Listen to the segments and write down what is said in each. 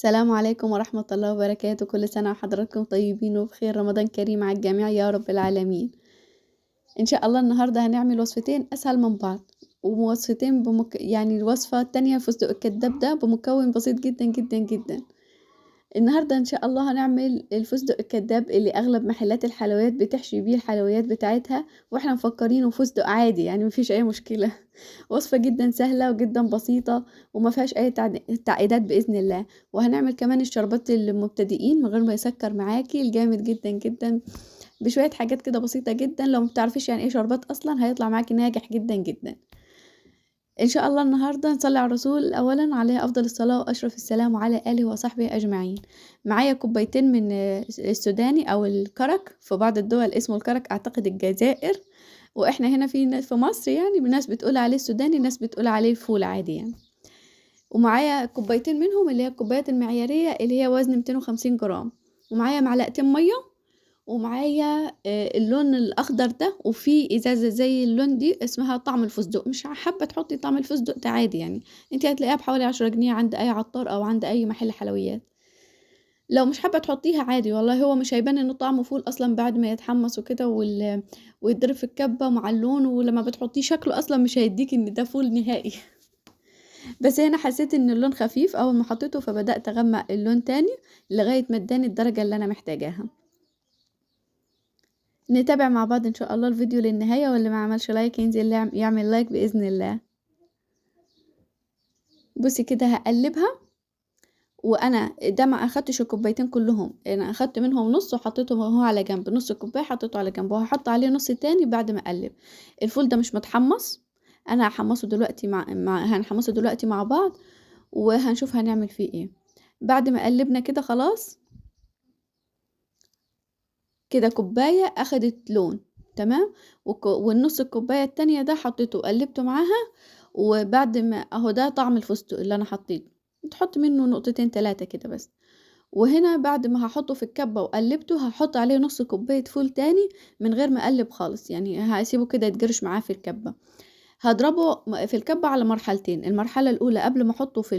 السلام عليكم ورحمة الله وبركاته. كل سنة وحضراتكم طيبين وبخير. رمضان كريم على الجميع يا رب العالمين. إن شاء الله النهاردة هنعمل وصفتين أسهل من بعض، ووصفتين يعني الوصفة التانية فستق الكداب ده بمكون بسيط جدا جدا جدا. النهاردة إن شاء الله هنعمل الفستق الكداب اللي أغلب محلات الحلويات بتحشي بيه الحلويات بتاعتها، وإحنا مفكرينه فستق عادي، يعني مفيش أي مشكلة. وصفة جدا سهلة وجدا بسيطة وما فيهاش أي تعقيدات بإذن الله. وهنعمل كمان الشربات للمبتدئين من غير ما يسكر معاكي، الجامد جدا جدا بشوية حاجات كده بسيطة جدا. لو متعرفيش يعني ايه شربات أصلا هيطلع معاكي ناجح جدا جدا ان شاء الله. النهارده نصلي على الرسول اولا عليه افضل الصلاه واشرف السلام وعلى اله وصحبه اجمعين. معايا كوبايتين من السوداني او الكرك، في بعض الدول اسمه الكرك اعتقد الجزائر، واحنا هنا في مصر يعني ناس بتقول عليه السوداني، ناس بتقول عليه فول عادي يعني. ومعايا كوبايتين منهم اللي هي الكوبايات المعياريه اللي هي وزن 250 جرام، ومعايا معلقتين ميه، ومعايا اللون الاخضر ده، وفي ازازه زي اللون دي اسمها طعم الفستق. مش حابه تحطي طعم الفستق ده عادي يعني، انت هتلاقيها بحوالي 10 جنيه عند اي عطار او عند اي محل حلويات. لو مش حابه تحطيها عادي والله، هو مش هيبان انه طعمه فول اصلا بعد ما يتحمص وكده ويتضرب في الكبه مع اللون، ولما بتحطيه شكله اصلا مش هيديك ان ده فول نهائي. بس هنا حسيت ان اللون خفيف اول ما حطيته، فبدات اغمق اللون تاني لغايه ما اداني الدرجه اللي انا محتاجاها. نتابع مع بعض ان شاء الله الفيديو للنهاية، واللي ما عملش لايك ينزل يعمل لايك بإذن الله. بصي كده هقلبها، وانا ده ما اخدتش الكوبايتين كلهم، انا اخدت منهم نص وحطيتهم هو على جنب، نص الكوبايه حطيته على جنب، وهحط عليه نص تاني بعد ما اقلب. الفول ده مش متحمص، انا هحمصه دلوقتي هنحمصه دلوقتي مع بعض، وهنشوف هنعمل فيه ايه. بعد ما قلبنا كده خلاص، كده كوباية اخدت لون تمام، والنص الكوباية التانية ده حطيته قلبته معاها. وبعد ما اهو ده طعم الفستق اللي انا حطيته، تحط منه نقطتين تلاتة كده بس. وهنا بعد ما هحطه في الكبة وقلبته هحط عليه نص كوباية فول تاني من غير ما اقلب خالص، يعني هسيبه كده يتجرش معاه في الكبة. هضربه في الكبة على مرحلتين، المرحلة الاولى قبل ما احطه في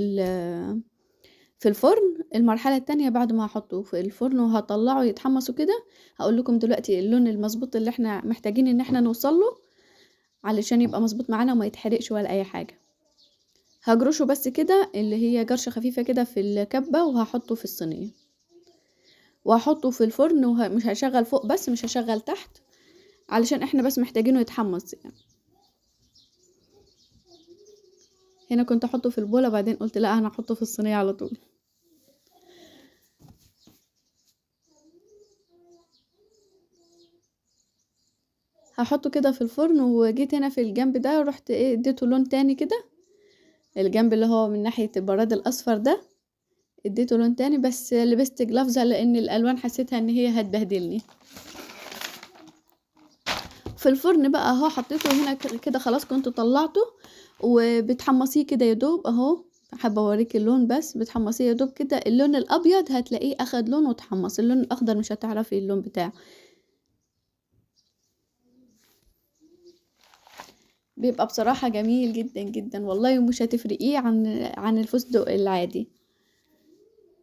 الفرن، المرحلة التانية بعد ما هحطه في الفرن وهطلعه يتحمص كده. هقول لكم دلوقتي اللون المظبوط اللي احنا محتاجين ان احنا نوصل له علشان يبقى مظبوط معانا وما يتحرقش ولا اي حاجة. هجرشه بس كده اللي هي جرشة خفيفة كده في الكبة، وهحطه في الصينية وهحطه في الفرن، ومش هشغل فوق بس مش هشغل تحت، علشان احنا بس محتاجينه يتحمص يعني. هنا كنت احطه في البولة، بعدين قلت لا انا هحطه في الصينية على طول. هحطه كده في الفرن، وجيت هنا في الجنب ده رحت ايه اديته لون تاني كده، الجنب اللي هو من ناحية البراد الاصفر ده اديته لون تاني، بس لبست جلافزة لان الالوان حسيتها ان هي هتبهدلني. في الفرن بقى اهو حطيته هنا كده خلاص، كنت طلعته وبتحمصيه كده يدوب اهو. حابه اوريك اللون، بس بتحمصيه يدوب كده، اللون الابيض هتلاقيه اخد لون وتحمص، اللون الاخضر مش هتعرفي اللون بتاعه، بيبقى بصراحه جميل جدا جدا والله، ومش هتفرقيه عن الفستق العادي.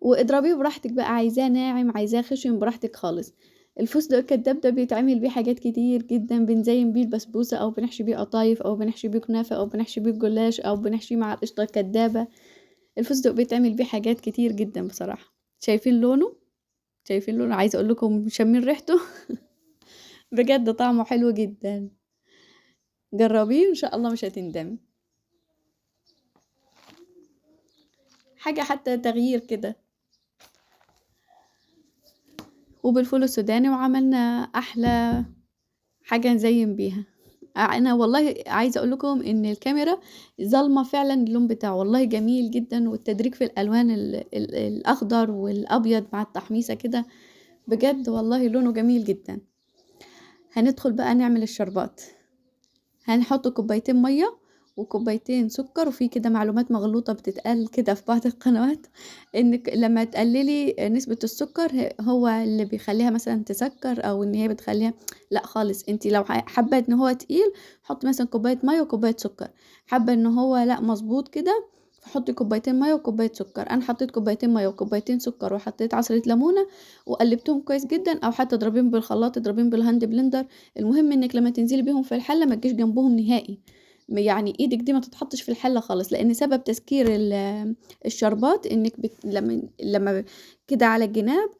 واضربيه براحتك بقى، عايزاه ناعم عايزاه خشن براحتك خالص. الفستق الكداب ده بيتعمل بيه حاجات كتير جدا، بنزين بيه البسبوسه، او بنحشي بيه قطايف، او بنحشي بيه كنافه، او بنحشي بيه الجلاش، او بنحشيه مع القشطه الكدابه. الفستق بيتعمل بيه حاجات كتير جدا بصراحه. شايفين لونه؟ شايفين لونه؟ عايزه اقول لكم شامين ريحته. بجد طعمه حلو جدا، جربيه ان شاء الله مش هتندمي. حاجه حتى تغيير كده. وبالفول السوداني وعملنا احلى حاجه نزين بيها. انا والله عايزه اقول لكم ان الكاميرا ظالمه فعلا، اللون بتاعه والله جميل جدا، والتدريج في الالوان الاخضر والابيض مع التحميصه كده، بجد والله لونه جميل جدا. هندخل بقى نعمل الشربات. هنحط كوبايتين ميه وكوبايتين سكر، وفي كده معلومات مغلوطة بتتقال كده في بعض القنوات، انك لما تقللي نسبة السكر هو اللي بيخليها مثلا تسكر، او ان هي بتخليها، لا خالص. انتي لو حابة ان هو تقيل حط مثلا كوباية مية وكوباية سكر، حابة ان هو لا مظبوط كده فحطي كوبايتين ميه وكوبايه سكر. انا حطيت كوبايتين ميه وكوبايتين سكر وحطيت عصره ليمونه وقلبتهم كويس جدا، او حتى اضربيهم بالخلاط، اضربيهم بالهاند بلندر. المهم انك لما تنزلي بيهم في الحله ما تجيش جنبهم نهائي، يعني ايدك دي ما تتحطش في الحله خالص، لان سبب تسكير الشربات انك لما كده على الجناب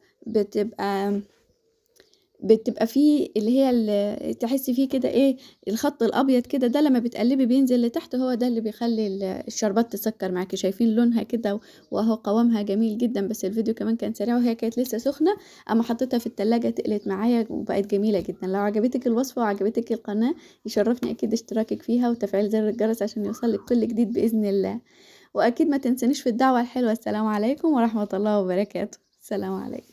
بتبقى فيه اللي هي تحسي فيه كده ايه الخط الابيض كده، ده لما بتقلبي بينزل لتحت، هو ده اللي بيخلي الشربات تسكر معاكي. شايفين لونها كده واهو قوامها جميل جدا، بس الفيديو كمان كان سريع وهي كانت لسه سخنه. اما حطيتها في التلاجة تقلت معايا وبقت جميله جدا. لو عجبتك الوصفه وعجبتك القناه يشرفني اكيد اشتراكك فيها وتفعيل زر الجرس عشان يوصلك كل جديد باذن الله. واكيد ما تنسنيش في الدعوه الحلوه. السلام عليكم ورحمه الله وبركاته. السلام عليكم.